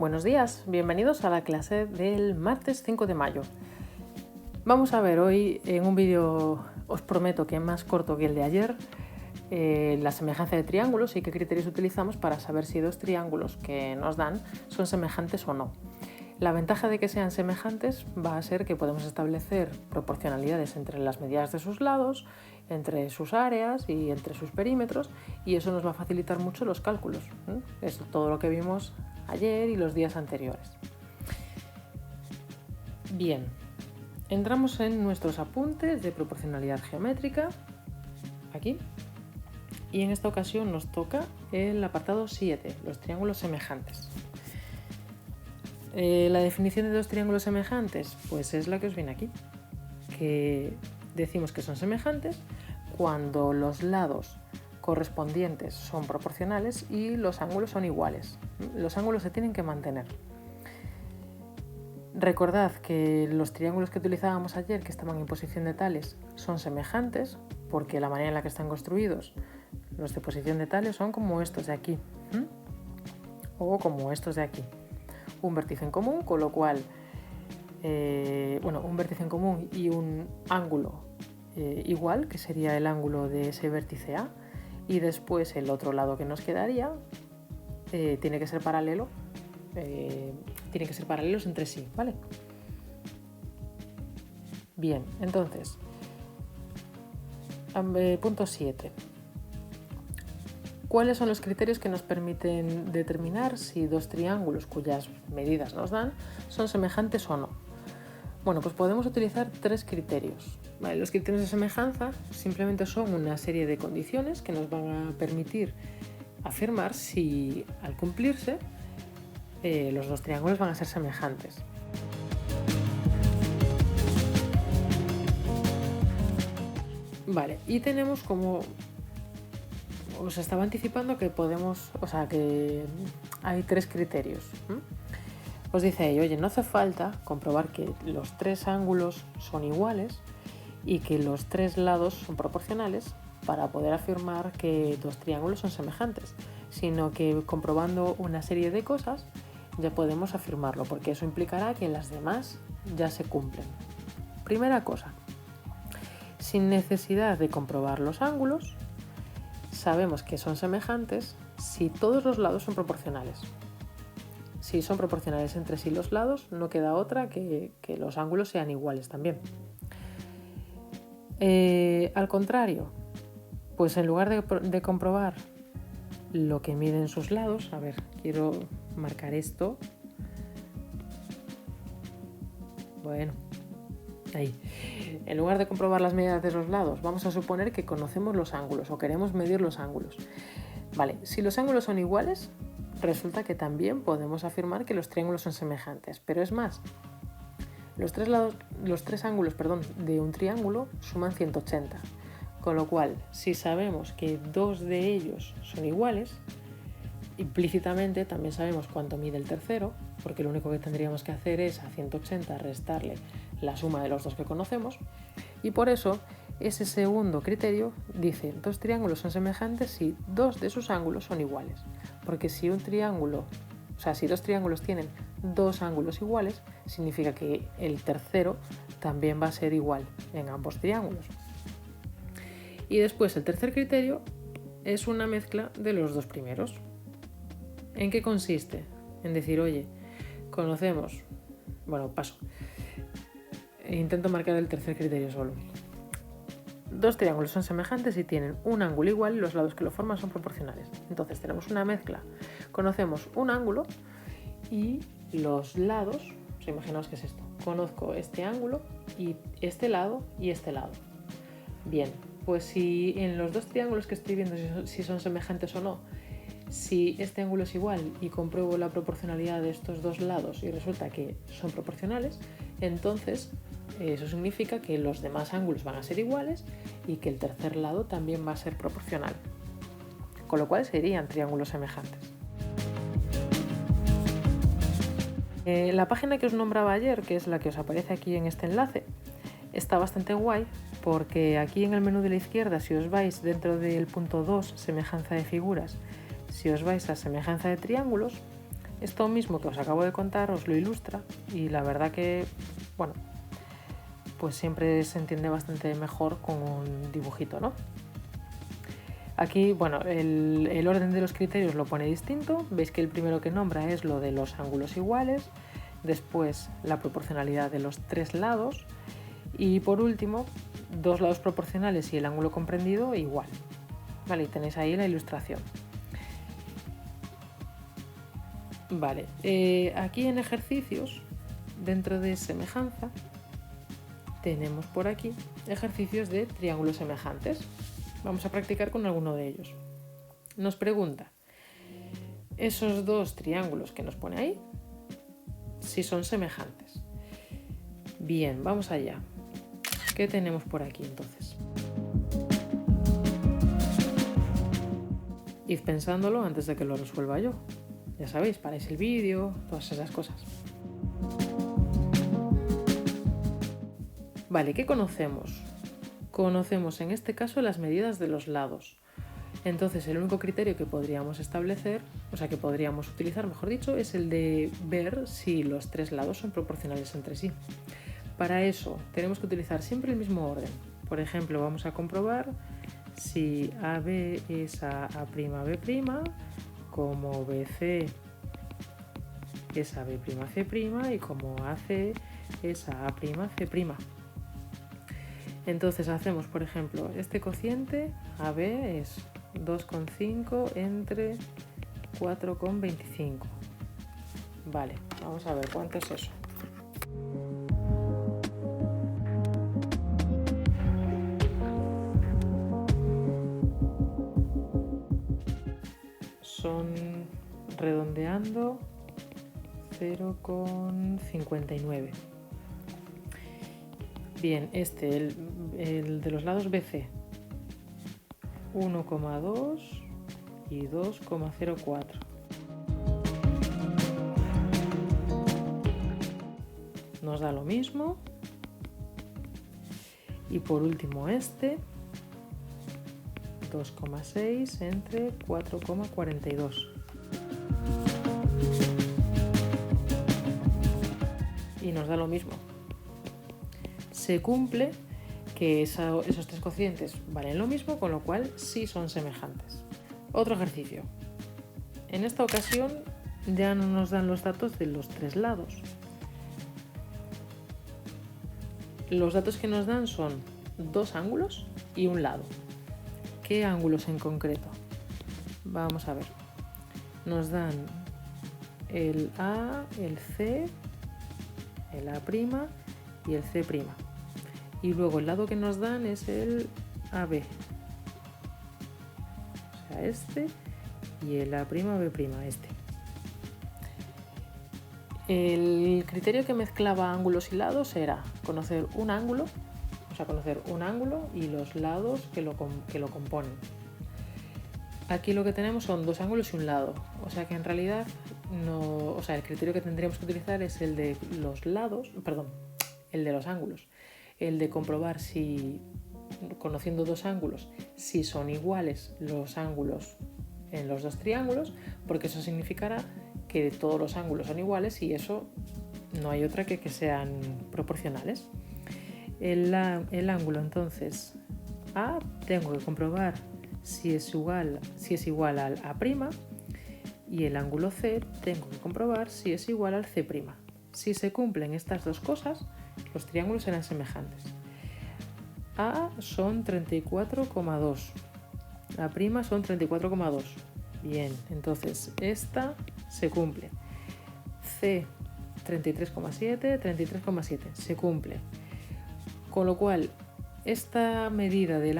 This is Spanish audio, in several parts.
Buenos días, bienvenidos a la clase del martes 5 de mayo. Vamos a ver hoy en un vídeo, os prometo que es más corto que el de ayer, la semejanza de triángulos y qué criterios utilizamos para saber si dos triángulos que nos dan son semejantes o no. La ventaja de que sean semejantes va a ser que podemos establecer proporcionalidades entre las medidas de sus lados, entre sus áreas y entre sus perímetros, y eso nos va a facilitar mucho los cálculos. Es todo lo que vimos ayer y los días anteriores. Bien, entramos en nuestros apuntes de proporcionalidad geométrica, aquí, y en esta ocasión nos toca el apartado 7, los triángulos semejantes. La definición de dos triángulos semejantes, pues es la que os viene aquí, que decimos que son semejantes cuando los lados correspondientes son proporcionales y los ángulos son iguales. Los ángulos se tienen que mantener. Recordad que los triángulos que utilizábamos ayer, que estaban en posición de tales, son semejantes porque la manera en la que están construidos, los de posición de tales son como estos de aquí, o como estos de aquí. Un vértice en común, con lo cual, un vértice en común y un ángulo igual, que sería el ángulo de ese vértice A, y después el otro lado que nos quedaría tiene que ser paralelo, tienen que ser paralelos entre sí, ¿vale? Bien, entonces, punto 7. ¿Cuáles son los criterios que nos permiten determinar si dos triángulos cuyas medidas nos dan son semejantes o no? Bueno, pues podemos utilizar tres criterios. Vale, los criterios de semejanza simplemente son una serie de condiciones que nos van a permitir afirmar si al cumplirse los dos triángulos van a ser semejantes. Vale, y tenemos como... Os estaba anticipando que que hay tres criterios. Os dice ahí, oye, no hace falta comprobar que los tres ángulos son iguales y que los tres lados son proporcionales para poder afirmar que dos triángulos son semejantes, sino que comprobando una serie de cosas ya podemos afirmarlo, porque eso implicará que las demás ya se cumplen. Primera cosa, sin necesidad de comprobar los ángulos, sabemos que son semejantes si todos los lados son proporcionales. Si son proporcionales entre sí los lados, no queda otra que los ángulos sean iguales también. Al contrario, pues en lugar de comprobar lo que miden sus lados, a ver, quiero marcar esto. Bueno, ahí. En lugar de comprobar las medidas de los lados, vamos a suponer que conocemos los ángulos o queremos medir los ángulos. Vale, si los ángulos son iguales, resulta que también podemos afirmar que los triángulos son semejantes. Pero es más, los tres ángulos de un triángulo suman 180. Con lo cual, si sabemos que dos de ellos son iguales, implícitamente también sabemos cuánto mide el tercero, porque lo único que tendríamos que hacer es a 180 restarle la suma de los dos que conocemos, y por eso ese segundo criterio dice dos triángulos son semejantes si dos de sus ángulos son iguales, porque si dos triángulos tienen dos ángulos iguales, significa que el tercero también va a ser igual en ambos triángulos. Y después el tercer criterio es una mezcla de los dos primeros. ¿En qué consiste? En decir, oye, conocemos... Intento marcar el tercer criterio solo. Dos triángulos son semejantes y tienen un ángulo igual y los lados que lo forman son proporcionales. Entonces tenemos una mezcla. Conocemos un ángulo y los lados, imaginaos que es esto. Conozco este ángulo y este lado y este lado. Bien, pues si en los dos triángulos que estoy viendo si son semejantes o no, si este ángulo es igual y compruebo la proporcionalidad de estos dos lados y resulta que son proporcionales, entonces eso significa que los demás ángulos van a ser iguales y que el tercer lado también va a ser proporcional, con lo cual serían triángulos semejantes. La página que os nombraba ayer, que es la que os aparece aquí en este enlace, está bastante guay porque aquí en el menú de la izquierda, si os vais dentro del punto 2, semejanza de figuras, si os vais a semejanza de triángulos, Esto mismo que os acabo de contar os lo ilustra y la verdad que, bueno, pues siempre se entiende bastante mejor con un dibujito, ¿no? Aquí, bueno, el orden de los criterios lo pone distinto. Veis que el primero que nombra es lo de los ángulos iguales, después la proporcionalidad de los 3 lados y por último 2 lados proporcionales y el ángulo comprendido igual. Vale, y tenéis ahí la ilustración. Vale, aquí en ejercicios, dentro de semejanza, tenemos por aquí ejercicios de triángulos semejantes. Vamos a practicar con alguno de ellos. Nos pregunta, esos 2 triángulos que nos pone ahí, si son semejantes. Bien, vamos allá. ¿Qué tenemos por aquí entonces? Id pensándolo antes de que lo resuelva yo. Ya sabéis, paráis el vídeo, todas esas cosas. Vale, ¿qué conocemos? Conocemos en este caso las medidas de los lados. Entonces el único criterio que podríamos establecer, o sea que podríamos utilizar, mejor dicho, es el de ver si los 3 lados son proporcionales entre sí. Para eso tenemos que utilizar siempre el mismo orden. Por ejemplo, vamos a comprobar si AB es a A'B', como BC es a B'C' y como AC es a A'C'. Entonces hacemos, por ejemplo, este cociente AB es 2,5 entre 4,25. Vale, vamos a ver cuánto es eso. Son, redondeando, 0,59. Bien, el de los lados BC, 1,2 y 2,04. Nos da lo mismo. Y por último 2,6 entre 4,42. Y nos da lo mismo. Se cumple que esos 3 cocientes valen lo mismo, con lo cual sí son semejantes. Otro ejercicio. En esta ocasión ya no nos dan los datos de los 3 lados. Los datos que nos dan son 2 ángulos y un lado. ¿Qué ángulos en concreto? Vamos a ver. Nos dan el A, el C, el A' y el C'. Y luego el lado que nos dan es el AB. O sea, este y el A'B', este. El criterio que mezclaba ángulos y lados era conocer un ángulo, y los lados que lo componen. Aquí lo que tenemos son 2 ángulos y un lado, o sea que en realidad el criterio que tendríamos que utilizar es el de los lados, el de los ángulos, el de comprobar si, conociendo 2 ángulos, si son iguales los ángulos en los 2 triángulos, porque eso significará que todos los ángulos son iguales y eso no hay otra que sean proporcionales. El ángulo entonces A tengo que comprobar si es igual al A', y el ángulo C tengo que comprobar si es igual al C'. Si se cumplen estas 2 cosas, los triángulos serán semejantes. A son 34,2, A' son 34,2. Bien, entonces esta se cumple. C 33,7, 33,7, se cumple. Con lo cual, esta medida del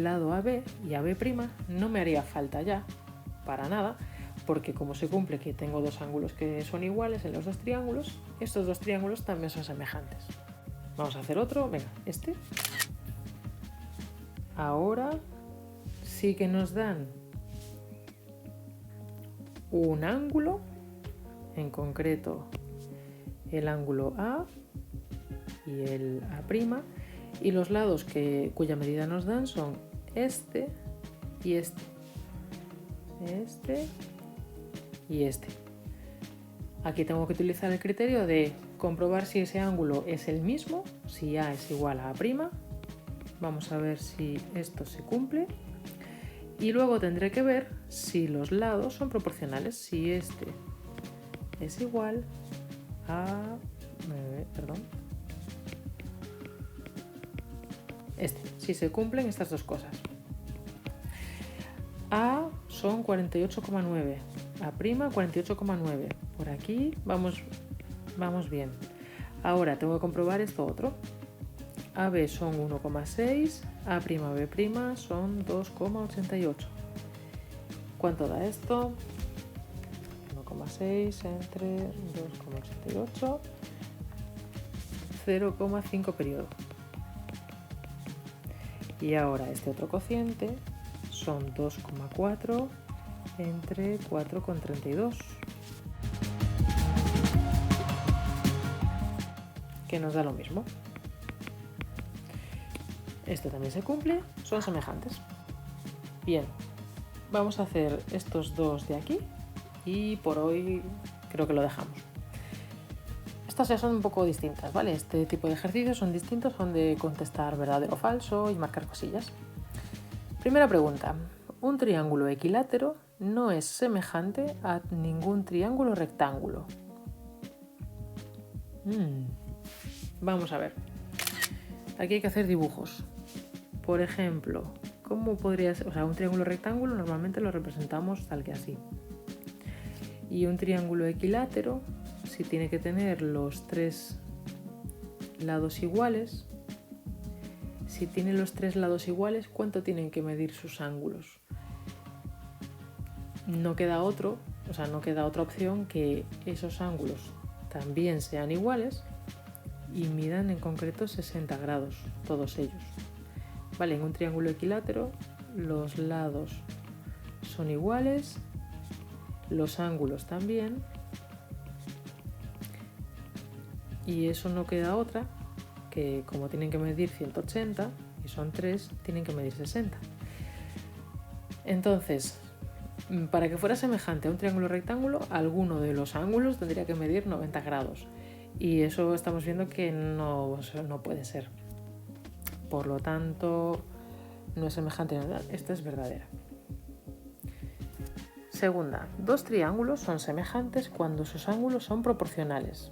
lado AB y AB' no me haría falta ya, para nada, porque como se cumple que tengo 2 ángulos que son iguales en los 2 triángulos, estos 2 triángulos también son semejantes. Vamos a hacer otro, venga, este. Ahora sí que nos dan un ángulo, en concreto el ángulo A y el A', y los lados cuya medida nos dan son este y este y este. Aquí tengo que utilizar el criterio de comprobar si ese ángulo es el mismo, si A es igual a A'. Vamos a ver si esto se cumple. Y luego tendré que ver si los lados son proporcionales, si este es igual a... si se cumplen estas dos cosas. A son 48,9, A' 48,9. Por aquí vamos bien. Ahora tengo que comprobar esto otro. AB son 1,6, A'B' son 2,88. ¿Cuánto da esto? 1,6 entre 2,88, 0,5 periodo. Y ahora este otro cociente son 2,4 entre 4,32. Que nos da lo mismo. Esto también se cumple, son semejantes. Bien, vamos a hacer estos dos de aquí y por hoy creo que lo dejamos. Estas ya son un poco distintas, ¿vale? Este tipo de ejercicios son distintos, son de contestar verdadero o falso y marcar cosillas. Primera pregunta. Un triángulo equilátero no es semejante a ningún triángulo rectángulo. Vamos a ver. Aquí hay que hacer dibujos. Por ejemplo, ¿cómo podría ser? O sea, un triángulo rectángulo normalmente lo representamos tal que así. Y un triángulo equilátero, si tiene que tener los tres lados iguales, si tiene los tres lados iguales, ¿cuánto tienen que medir sus ángulos? No queda otra opción que esos ángulos también sean iguales y midan en concreto 60 grados, todos ellos. Vale, en un triángulo equilátero los lados son iguales, los ángulos también, y eso no queda otra que, como tienen que medir 180 y son 3, tienen que medir 60. Entonces, para que fuera semejante a un triángulo rectángulo, alguno de los ángulos tendría que medir 90 grados. Y eso estamos viendo que no puede ser. Por lo tanto, no es semejante a nada. Esta es verdadera. Segunda, dos triángulos son semejantes cuando sus ángulos son proporcionales.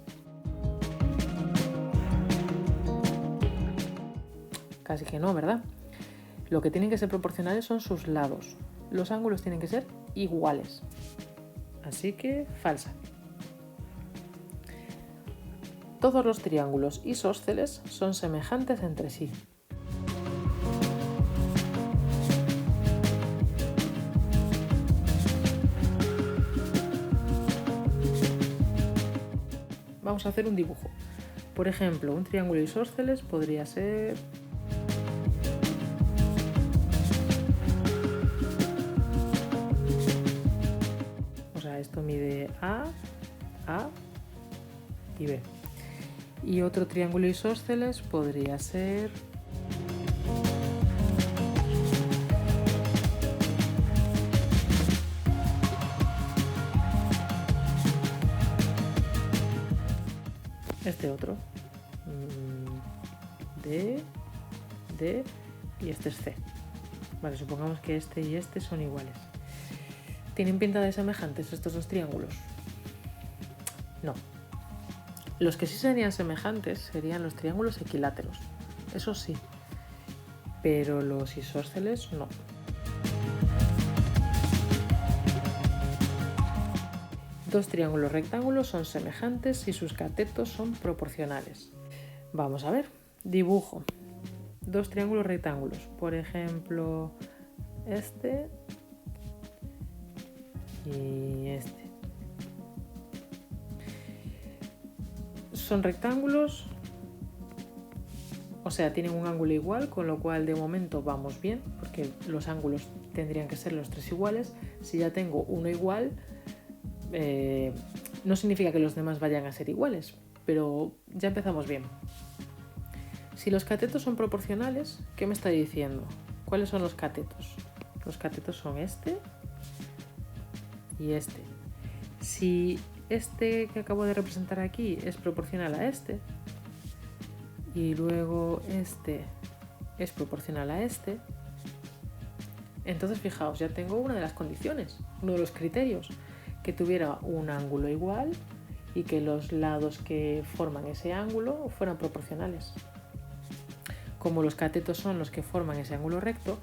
Casi que no, ¿verdad? Lo que tienen que ser proporcionales son sus lados. Los ángulos tienen que ser iguales. Así que falsa. Todos los triángulos isósceles son semejantes entre sí. Vamos a hacer un dibujo. Por ejemplo, un triángulo isósceles podría ser... O sea, esto mide A y B. Y otro triángulo isósceles podría ser... este otro. D y este es C. Vale, supongamos que este y este son iguales. ¿Tienen pinta de semejantes estos dos triángulos? No. Los que sí serían semejantes serían los triángulos equiláteros. Eso sí. Pero los isósceles no. Dos triángulos rectángulos son semejantes si sus catetos son proporcionales. Vamos a ver. Dibujo. Dos triángulos rectángulos. Por ejemplo, este y este. Son rectángulos, o sea, tienen un ángulo igual, con lo cual de momento vamos bien, porque los ángulos tendrían que ser los tres iguales. Si ya tengo uno igual, no significa que los demás vayan a ser iguales, pero ya empezamos bien. Si los catetos son proporcionales, ¿qué me está diciendo? ¿Cuáles son los catetos? Los catetos son este y este. Si este que acabo de representar aquí es proporcional a este, y luego este es proporcional a este, entonces fijaos, ya tengo una de las condiciones, uno de los criterios, que tuviera un ángulo igual y que los lados que forman ese ángulo fueran proporcionales. Como los catetos son los que forman ese ángulo recto,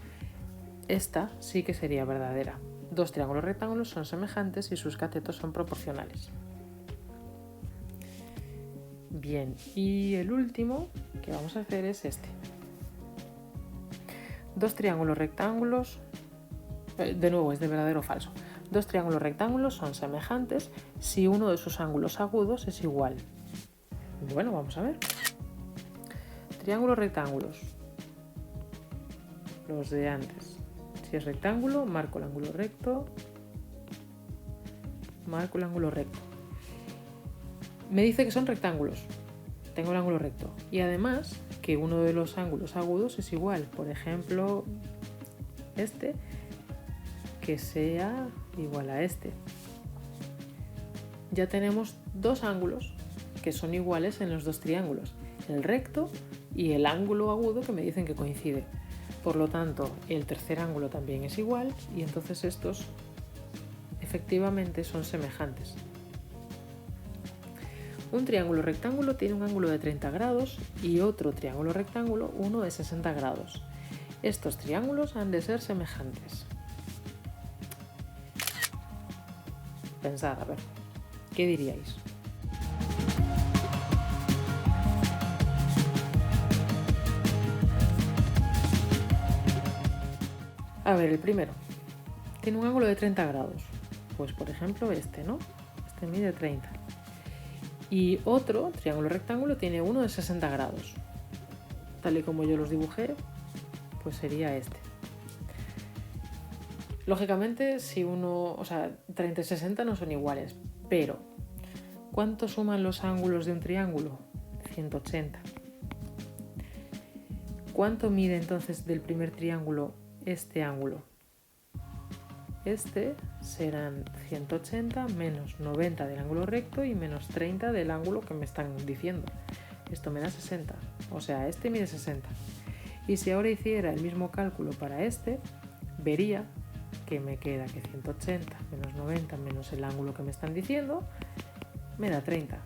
esta sí que sería verdadera. Dos triángulos rectángulos son semejantes y sus catetos son proporcionales. Bien, y el último que vamos a hacer es este. Dos triángulos rectángulos, de nuevo es de verdadero o falso. Dos triángulos rectángulos son semejantes si uno de sus ángulos agudos es igual. Bueno, vamos a ver. Triángulos rectángulos. Los de antes. Si es rectángulo, marco el ángulo recto. Marco el ángulo recto. Me dice que son rectángulos. Tengo el ángulo recto. Y además que uno de los ángulos agudos es igual. Por ejemplo, este, que sea igual a este. Ya tenemos dos ángulos que son iguales en los dos triángulos. El recto y el ángulo agudo que me dicen que coincide. Por lo tanto, el tercer ángulo también es igual y entonces estos efectivamente son semejantes. Un triángulo rectángulo tiene un ángulo de 30 grados y otro triángulo rectángulo uno de 60 grados. Estos triángulos han de ser semejantes. Pensad, a ver, ¿qué diríais? A ver, el primero tiene un ángulo de 30 grados. Pues por ejemplo este, ¿no? Este mide 30. Y otro triángulo rectángulo tiene uno de 60 grados. Tal y como yo los dibujé, pues sería este. Lógicamente, si 30 y 60 no son iguales, pero ¿cuánto suman los ángulos de un triángulo? 180. ¿Cuánto mide entonces del primer triángulo este ángulo? Este serán 180 menos 90 del ángulo recto y menos 30 del ángulo que me están diciendo. Esto me da 60, o sea, este mide 60. Y si ahora hiciera el mismo cálculo para este, vería que me queda que 180 menos 90 menos el ángulo que me están diciendo, me da 30.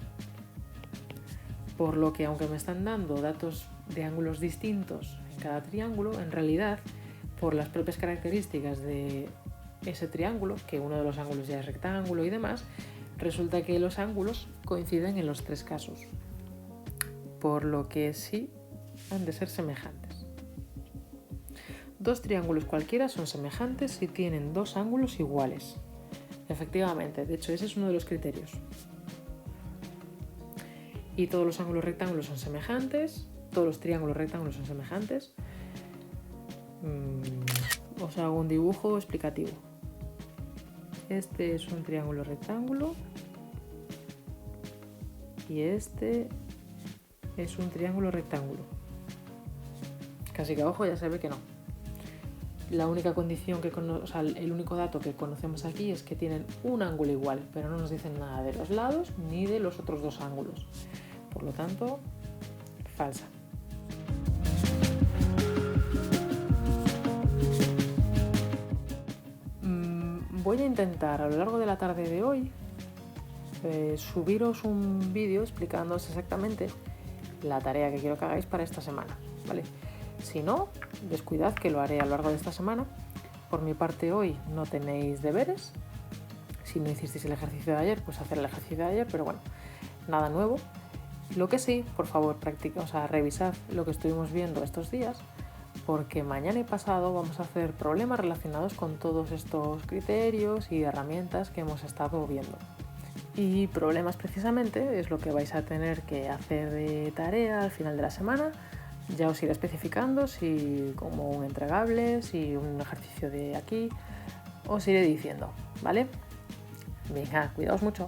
Por lo que aunque me están dando datos de ángulos distintos en cada triángulo, en realidad, por las propias características de ese triángulo, que uno de los ángulos ya es rectángulo y demás, resulta que los ángulos coinciden en los tres casos. Por lo que sí han de ser semejantes. Dos triángulos cualquiera son semejantes si tienen dos ángulos iguales. Efectivamente, de hecho ese es uno de los criterios. Y todos los ángulos rectángulos son semejantes, todos los triángulos rectángulos son semejantes. Os hago un dibujo explicativo. Este es un triángulo rectángulo y este es un triángulo rectángulo. Casi que a ojo ya se ve que no. La única condición el único dato que conocemos aquí es que tienen un ángulo igual, pero no nos dicen nada de los lados ni de los otros dos ángulos. Por lo tanto, falsa. Voy a intentar a lo largo de la tarde de hoy subiros un vídeo explicándoos exactamente la tarea que quiero que hagáis para esta semana, ¿vale? Si no, descuidad que lo haré a lo largo de esta semana. Por mi parte hoy no tenéis deberes. Si no hicisteis el ejercicio de ayer, pues hacer el ejercicio de ayer, pero bueno, nada nuevo. Lo que sí, por favor, revisad lo que estuvimos viendo estos días, porque mañana y pasado vamos a hacer problemas relacionados con todos estos criterios y herramientas que hemos estado viendo. Y problemas precisamente es lo que vais a tener que hacer de tarea al final de la semana. Ya os iré especificando si como un entregable, si un ejercicio de aquí, os iré diciendo, ¿vale? Venga, cuidaos mucho.